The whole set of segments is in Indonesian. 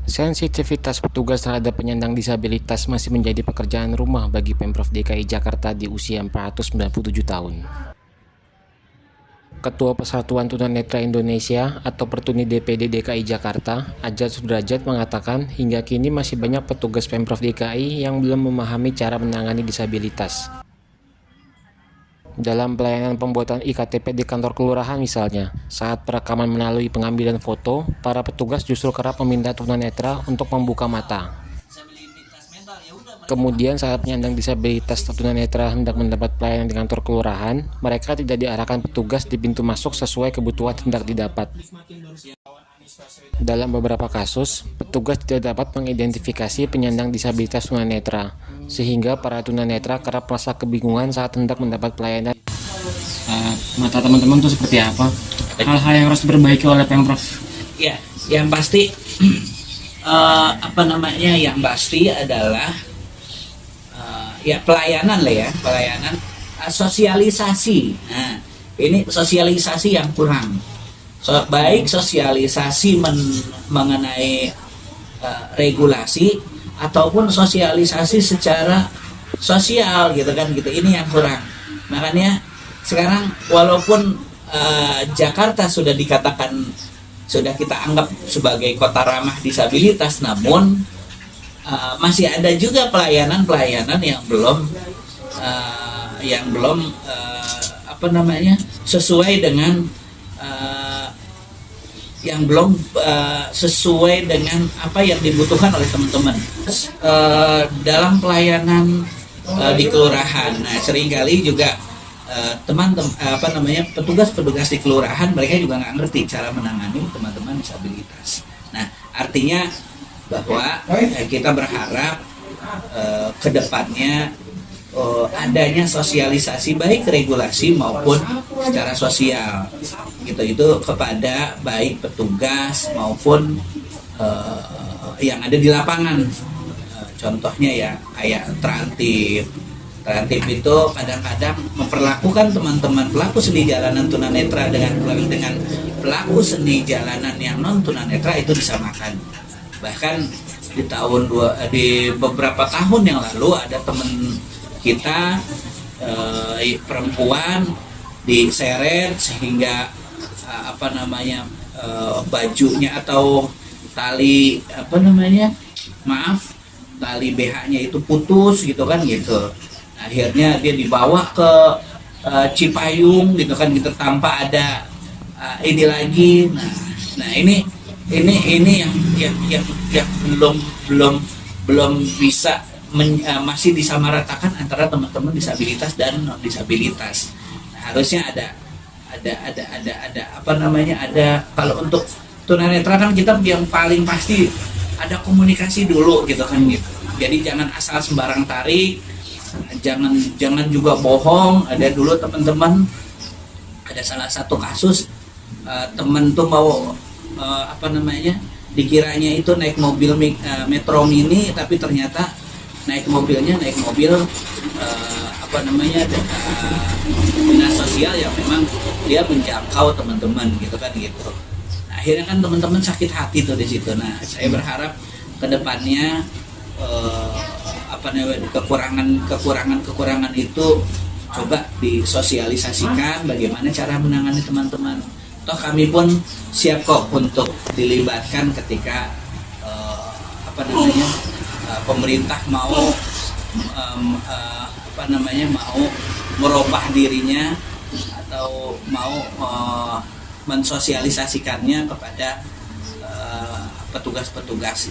Sensitivitas petugas terhadap penyandang disabilitas masih menjadi pekerjaan rumah bagi Pemprov DKI Jakarta di usia 497 tahun. Ketua Persatuan Tunanetra Indonesia atau Pertuni DPD DKI Jakarta, Ajat Sudrajat mengatakan hingga kini masih banyak petugas Pemprov DKI yang belum memahami cara menangani disabilitas. Dalam pelayanan pembuatan IKTP di kantor kelurahan misalnya, saat perekaman melalui pengambilan foto, para petugas justru kerap meminta tunanetra untuk membuka mata. Kemudian saat penyandang disabilitas tunanetra hendak mendapat pelayanan di kantor kelurahan, mereka tidak diarahkan petugas di pintu masuk sesuai kebutuhan hendak didapat. Dalam beberapa kasus, petugas tidak dapat mengidentifikasi penyandang disabilitas tunanetra, sehingga para tunanetra kerap merasa kebingungan saat hendak mendapat pelayanan. Mata teman-teman itu seperti apa? Hal-hal yang harus diperbaiki oleh Pemprov? Ya, yang pasti yang pasti adalah pelayanan lah ya, pelayanan sosialisasi. Nah, ini sosialisasi yang kurang. Baik sosialisasi mengenai regulasi ataupun sosialisasi secara sosial gitu kan gitu. Ini yang kurang. Makanya sekarang walaupun Jakarta sudah kita anggap sebagai kota ramah disabilitas, namun masih ada juga pelayanan-pelayanan yang belum sesuai dengan sesuai dengan apa yang dibutuhkan oleh teman-teman dalam pelayanan di kelurahan. Nah, seringkali juga petugas-petugas di kelurahan mereka juga nggak ngerti cara menangani teman-teman disabilitas. Nah, artinya bahwa kita berharap ke depannya adanya sosialisasi baik regulasi maupun secara sosial itu kepada baik petugas maupun yang ada di lapangan. Contohnya ya kayak Trantip itu kadang-kadang memperlakukan teman-teman pelaku seni jalanan tunanetra dengan pelaku seni jalanan yang non tunanetra itu disamakan. Bahkan di beberapa tahun yang lalu ada teman kita perempuan diseret sehingga bajunya atau tali tali BH-nya itu putus gitu kan gitu. Akhirnya dia dibawa ke Cipayung gitu kan gitu tanpa ada ini lagi. Nah ini yang belum bisa masih disamaratakan antara teman-teman disabilitas dan non disabilitas. Nah, harusnya ada kalau untuk tunanetra kan kita yang paling pasti ada komunikasi dulu gitu kan gitu. Jadi jangan asal sembarang tarik, jangan juga bohong. Ada dulu teman-teman ada salah satu kasus teman tuh mau dikiranya itu naik mobil Metro Mini, tapi ternyata naik mobil dinas sosial yang memang dia menjangkau teman-teman gitu kan gitu. Nah, akhirnya kan teman-teman sakit hati tuh di situ. Nah, saya berharap kedepannya kekurangan itu coba disosialisasikan bagaimana cara menangani teman-teman. Toh kami pun siap kok untuk dilibatkan ketika pemerintah mau merubah dirinya atau mau mensosialisasikannya kepada petugas-petugas,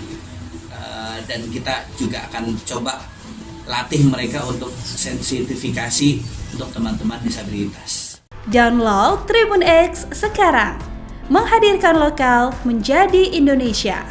dan kita juga akan coba latih mereka untuk sensitifikasi untuk teman-teman disabilitas. Download Tribun X sekarang, menghadirkan lokal menjadi Indonesia.